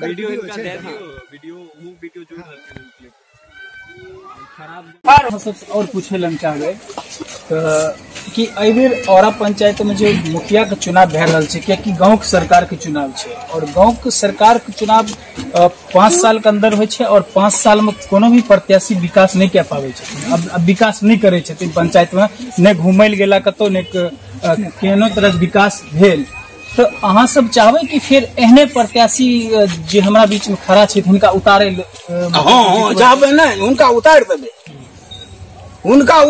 Video इनका दे दियो video जो खराब और पूछे लम चाहे कि एहि बेर औरा पंचायत में जो मुखिया के चुनाव भे रहल छै, कियाकि गाँव के सरकार के चुनाव छै और गाँव के सरकार के चुनाव 5 साल के अंदर होइ छै और 5 साल में कोनो भी प्रत्याशी विकास नहीं कए पाबै छै। अब विकास नहीं करे छथिन पंचायत में, ने घूमय ले गेला कतौ ने केहनो तरह विकास भेल। तो अहाँ सब चाहबै कि फिर एहने प्रत्याशी जे हमरा बीच में खड़ा छै हुनका उतारे? हाँ चाहबै ने, हुनका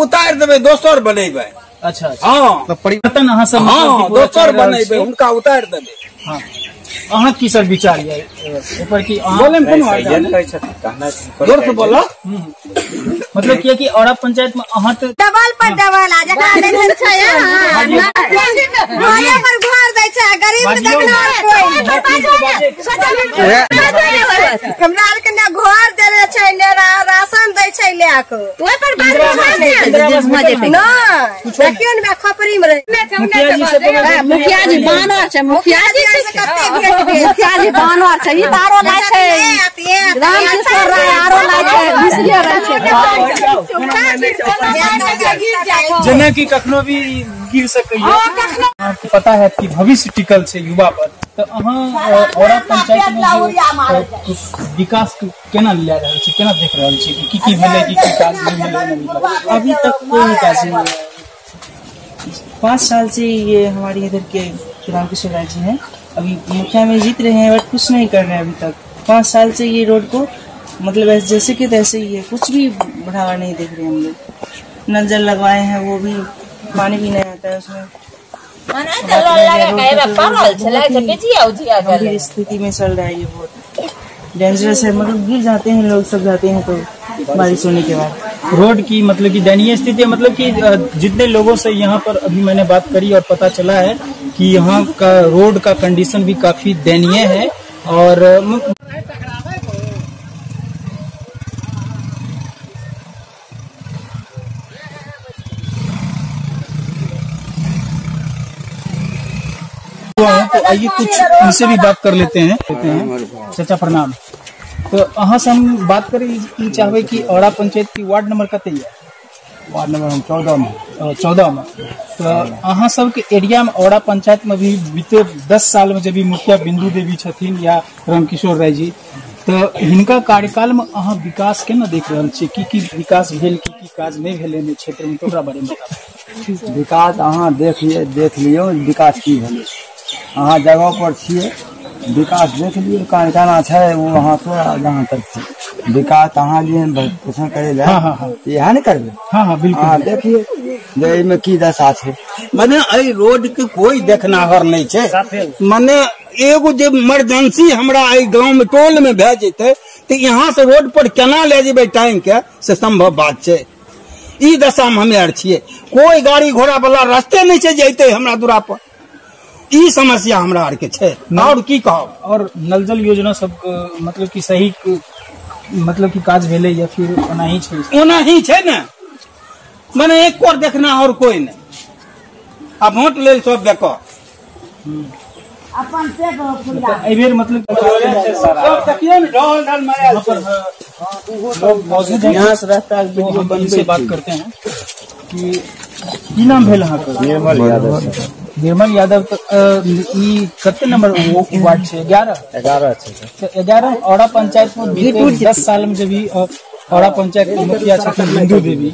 उतार देबै दोसर बनेबै। अच्छा हाँ तो परिवर्तन अहाँ सब दोसर बनेबै, हुनका उतार देबै। हाँ अहाँ की सर विचार ये ऊपर की जोर से बोलो। मतलब किया कि औरा पंचायत में अहाँ तो डबल पर डबल आ जकरा टेंशन छै घरे पर घर दै छै, गरीब के देखना कोई हमरा आर के ने घर देले छै ने राशन दै छै ले के ओइ पर देखियो ने खपरी में मुखिया जी बानर छै, मुखिया जी मुखिया जी बानर छै, ई तारो लाय छै राम किशोर राय आरो लाय छै, बिसरिया रहै छै जेना कि कखनो भी गिर सकैया। आपको पता है कि भविष्य टिकल छै युवा पर, तो अहाँ औरा पंचायत में विकास केना ले रहल छै, केना देख रहल छै कि की भेलै की काज नहीं भेलै? अभी तक कोई विकास नहीं हुआ। 5 साल से ये हमारी इधर के राम किशोर राय जी हैं, अभी मुखिया में जीत रहे हैं बट कुछ नहीं कर रहे हैं अभी तक। 5 साल से ये रोड को मतलब जैसे कि तैसे ही है, कुछ भी बढ़ावा नहीं देख रहे हम लोग। नल जल लगवाए हैं वो भी पानी भी नहीं आता है उसमें, गंभीर स्थिति में चल रहा है ये, बहुत डेंजरस है। मतलब गिर जाते हैं लोग, सब जाते हैं तो बारिश होने के बाद। रोड की मतलब की दयनीय स्थिति है, मतलब कि जितने लोगों से यहाँ पर अभी मैंने बात करी और पता चला है कि यहाँ का रोड का कंडीशन भी काफी दयनीय है। और तो आइए कुछ इनसे भी बात कर लेते हैं। चाचा प्रणाम। तो अहाँ से हम बात करें चाहबे कि औरा पंचायत की वार्ड नंबर कते है? वार्ड नंबर हम 14 में। तो अहाँ सब के एरिया में औरा पंचायत में भी बीते 10 साल में जब भी मुखिया बिंदु देवी छथिन या रामकिशोर राय जी, तो हिनका कार्यकाल में अहाँ विकास केना देख रहल छी? की विकास भेल, की काज नहीं भेल क्षेत्र में, तो ओकरा बारे में बताउ। विकास अहाँ देख लियो विकास की भेलै, अहाँ जगह पर छियै, विकास देख लियो कारखाना छै वो वहाँ तो जहाँ तक छै विकास अहाँ लिए प्रश्न करे ले इएह ने करबे। हाँ बिल्कुल देखिए में की दशा छै, माने एहि रोड के कोई देखनाहर नहीं छै। माने एगो जे इमरजेंसी हमरा एहि गाँव में टोल में भे जेते तो यहाँ से रोड पर केना ले जेबे टाइम के, से संभव बात छै। ई दशा में हमे आर छियै, कोई गाड़ी घोड़ा वाला रास्ते नहीं छै जैते हमरा दूरा पर, ई समस्या हमरा आर के छै। और की कहब? और नल जल योजना सब मतलब कि सही मतलब कि काज भेले या फिर ओना ही छै? ओना ही छै ने, माने एक और देखना और कोई नहीं। अब वोट लेल सब बेकार अपन से एहि बेर मतलब देखिए ने ढोल ढाल मारा लोग मौजूद हैं यहाँ से रहता है। वीडियो बंद से बात करते हैं कि की नाम भेल अहाँ के? निर्मल यादव। कते नंबर वार्ड छै? 11 छै। 11 औरा पंचायत में बीते 10 साल में जब औरा पंचायत के मुखिया छथिन बिंदु देवी,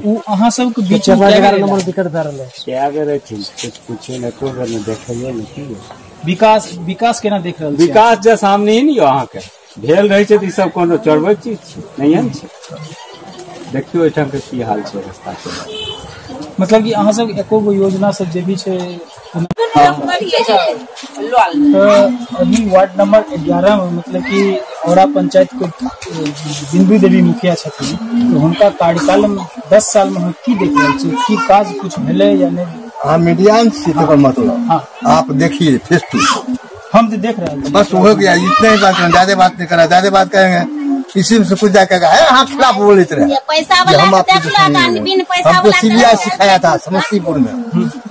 वो अहाँ सब के बीच में 11 नंबर दिक्कत भए रहल है। क्या करे कुछ पूछे न तो देखिए न की विकास केना देख रहल? विकास जे सामने ही नहीं अहाँ के भेल रहे छै, ई सब कोनो चढ़बै चीज छै नहीं है। देखियो एठाम के की हाल छै रास्ता के, मतलब कि अहाँ सब एको गो योजना सब जे भी छै। अभी वार्ड नंबर 11 में मतलब कि औरा पंचायत को बिंदु देवी मुखिया छथिन, तो हुनका कार्यकाल में 10 साल में की देख रहल छी, की काज कुछ भेले या नहीं? हाँ मीडिया से मतलब हाँ आप देखिए फेस टू हम तो देख रहे हैं, बस हो गया इतना ही बात, ज्यादा बात नहीं करा। ज्यादा बात करेंगे इसी में से कुछ जाकर हाँ खिलाफ बोलते रहे। हमको सीबीआई सिखाया था समस्तीपुर में,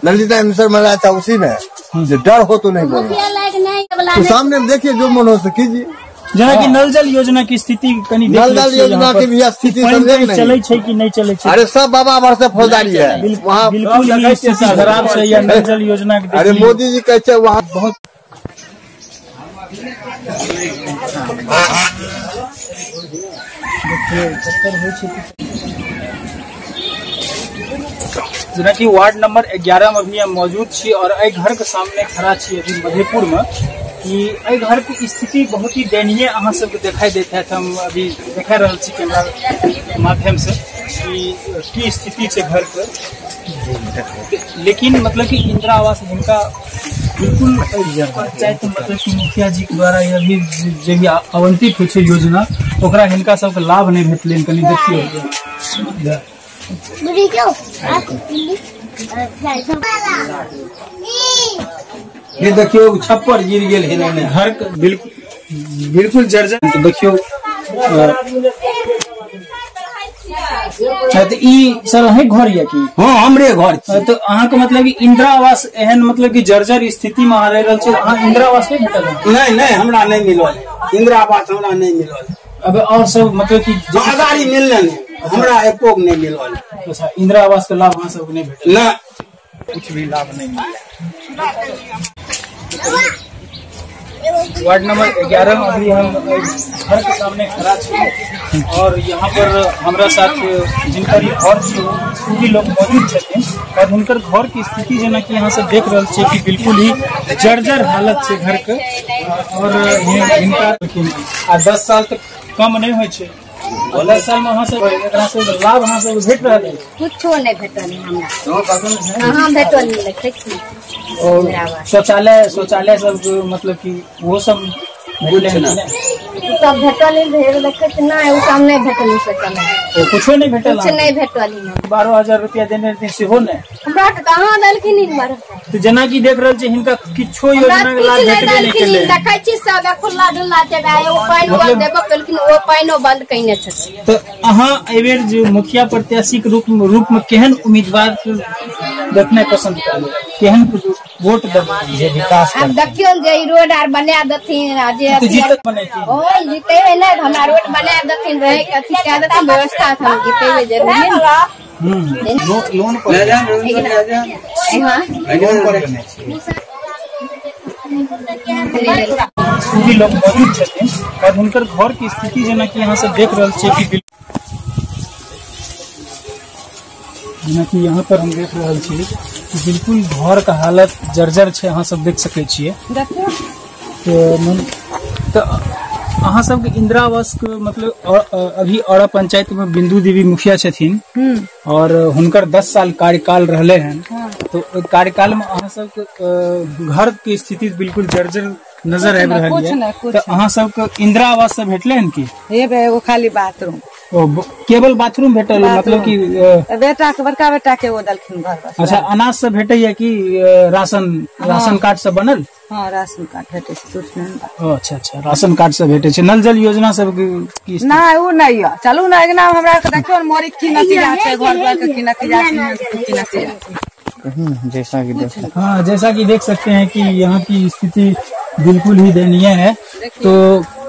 ललिता मिश्र मिला था, उसी में डर हो तो नहीं बोलो, तो सामने देखिए जो मन हो तो कीजिए। जेना कि नल जल योजना की स्थिति कनी नल जल योजना की भी स्थिति समझे नहीं चले छै कि नहीं चले छै? अरे सब बाबा भर से फौजदारी है वहाँ। बिल्कुल ही स्थिति खराब छै या नल जल योजना के अरे मोदी जी कहते वहाँ बहुत जेना कि वार्ड नंबर 11 में भी हम मौजूद छी और एहि घर के सामने खड़ा छी अभी मधेपुर में कि एहि घर की स्थिति बहुत ही दयनीय अहाँ सबके दिखाई देता है। हम अभी देखा रहल छी कैमरा के माध्यम से कि स्थिति छै घर के, लेकिन मतलब कि इंदिरा आवास हिनका बिल्कुल पंचायत मतलब कि मुखिया जी के द्वारा या भी जे भी आवंटित होइ छै योजना ओकरा हिनका सबके लाभ नहीं भेटलनि। कनी देखियौ ये देखियो छप्पर गिर गेल है घर बिल्कुल जर्जर। देखियो तो ई सर है घर या की? हाँ हमरे घर छी। तो अहाँ के मतलब कि इंदिरा आवास एहन मतलब कि जर्जर स्थिति में रह रहल छै, अहाँ इंदिरा आवास नहीं भेटल? नहीं हमरा नहीं मिलल इंदिरा आवास, हमरा नहीं मिलल। अब और सब मतलब कि आगारी मिलने हमरा एको नहीं मिलल। अच्छा, इंदिरा आवास के लाभ अहाँ सबके नहीं भेटल? ना कुछ भी लाभ नहीं मिला। वार्ड नंबर 11 में अभी हम घर के सामने खड़ा छी और यहाँ पर हमारा साथ जिनकर घर छै भी लोग मौजूद छथिन और हुनकर घर की स्थिति जेना कि यहाँ से देख रहल छियै कि बिल्कुल ही जर्जर हालत छै घर के। और हिनका 10 साल तक कम नहीं होइ छै, 10 साल में अहाँ सब एकरा से लाभ अहाँ सब भेट रहल है? कुछो नहीं भेटल हमरा। हाँ भेटल नहीं। और शौचालय सब मतलब कि वो सब भेटल नहीं, वो काम नहीं भेटल शौचालय। कुछो नहीं भेटल? कुछ नहीं भेटल। 12,000 रुपया देने रहथिन सेहो नहीं? हमरा कहाँ देलखिन? तो जेना कि देख रहल छी हिनका किछो योजना के लाभ भेटबे नहीं केले। देखै छी सब खुला डुल्ला छै, एगो पानी बंद देबो केलखिन, वो पानियो बंद कइने छथिन। तो अहाँ एबेर जो मुखिया प्रत्याशी के रूप में केहन उम्मीदवार देखने पसंद करबै? केहन वोट देबै जे विकास अब देखियो जे रोड आर बना देथिन, जे जीतत बनेथिन। ओ जीतेबे नहीं, हमरा रोड बना देथिन, रहे के अथी कए देथिन व्यवस्था, हम जीतेबे जरूरी लोन पर ले जा भी लोग मौजूद छथिन और हुनकर घर की स्थिति जेना कि यहाँ से देख रहल छियै कि जेना कि यहाँ पर हम देख रहल छी कि बिल्कुल घर का हालत जर्जर छै, अहाँ सब देख सकै छियै। तो अहाँ सबके इंदिरा आवास के मतलब अभी औरा पंचायत में बिंदु देवी मुखिया छथिन और हुनकर 10 साल कार्यकाल रहले हैं। तो कार्यकाल में अहाँ सबके घर की स्थिति बिल्कुल जर्जर नजर आबि रहल है। तो अहाँ सबके इंदिरा आवास से भेटले हैं की? एगो खाली बाथरूम, केवल बाथरूम भेटल? मतलब कि बेटा के बड़का बेटा के वो दलखिन घर। अच्छा, अनाज से भेटैया कि राशन कार्ड से बनल? हाँ राशन कार्ड भेटे छै। अच्छा, राशन कार्ड से भेटे छै। नल जल योजना सब की? नहीं वो नहीं है। चलू ना एक नाम हमरा के देखियो मोरी की नतीजा छै, घर द्वार के की नतीजा छै। जैसा कि देख सकते हैं कि यहाँ की स्थिति बिल्कुल ही दयनीय है। तो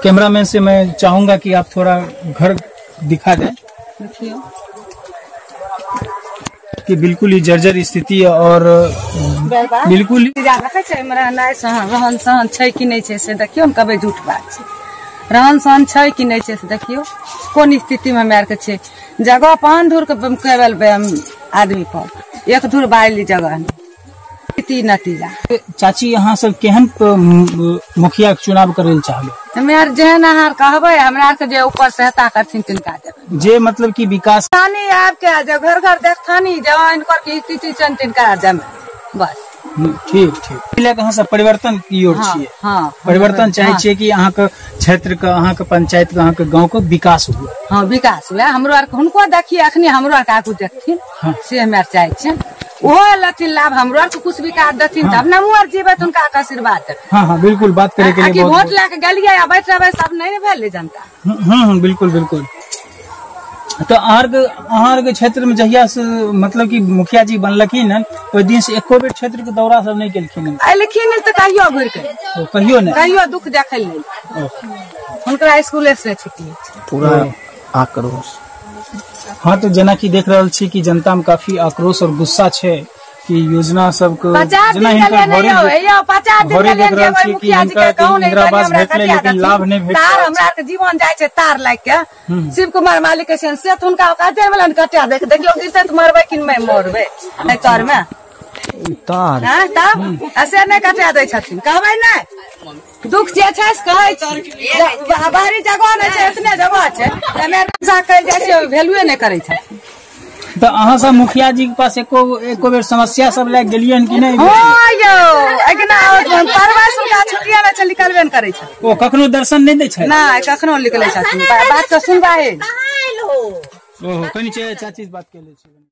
कैमरामैन से मैं चाहूंगा कि आप थोड़ा घर दिखा दें कि बिल्कुल ही जर्जर स्थिति है और बिल्कुल रहन सहन छै कि नहीं छै से देखियो न, कभी झूठ बात छै। रहन सहन छै कि नहीं छै से देखियो कोन स्थिति में हमे आर के छै। जगह 5 धूर के केवल आदमी पर 1 धूर बाइली जगह नतीजा। चाची यहाँ सब केहन मुखिया के चुनाव करे चाहबे? हमे आर जेहन अहाँ कहबै हमरा आर के जे ऊपर सहायता करथिन तिनका देबै, जे मतलब की विकास आपके जो घर घर देखथानी जहाँ इनकर की स्थिति छन तिनका देबै बस। ठीक कहाँ से परिवर्तन की ओर छियै? हाँ परिवर्तन चाहे छियै कि अहाँ के क्षेत्र के, अहाँ के पंचायत के, अहाँ के गाँव के विकास हुए। हाँ विकास हुए, हमरो आर हुनको देखिए अखनी हमरो आर आगू देखथिन से हमे आर चाहे छियै। ओहो लथिन लाभ हमरो आर कुछ विकास देथिन तब ना मुँह जीवे उनका आशीर्वाद। हाँ बिल्कुल, बात करे के लिए वोट लेके गलिए बैठ रहे सब नहीं भेल जनता। बिल्कुल। तो अहाँ के क्षेत्र में जहिया से मतलब कि मुखिया जी बनलखिन हन ओहि दिन से एको बेर क्षेत्र के दौरा सब नहीं केलखिन हन? अयलखिन तो कहियो घुर के तो कहियो नहीं, कहियो दुख देखै नहीं। हुनकरा स्कूले से छुट्टी पूरा आक्रोश। हाँ तो जेना कि देख रहल छी कि जनता में काफी आक्रोश और गुस्सा छै कि योजना सबके 50 दिन के लिए नहीं हो यो 50 दिन के लिए देबै मुखिया जी के कहू नहीं इंदिरावास भेटले लेकिन लाभ नहीं भेट तार हमरा के जीवन जाय छै तार लाग के शिव कुमार मालिक के से हुनका काटे वाला कटिया देख देखियो गिरते तो मरबै कि मैं मरबै ए तार में तार हां तब ऐसे नहीं कटिया दै छथिन कहबै नहीं दुख जे छै से कहै छै बाहरी जगह नहीं छै इतने जगह छै एमे पैसा कह जाय छै वैल्यू नहीं करै छै। तो अहाँ सब मुखिया जी के पास एको बेर समस्या सब लाग गेलियन कि नहीं? हां यो अगना परवास का छुट्टिया में निकलबे न करै छै ओ कखनो दर्शन नहीं दै छै? नहीं कखनो निकलै छथिन बात तो सुनबा है ओहो कनी चाची बात के ले छै।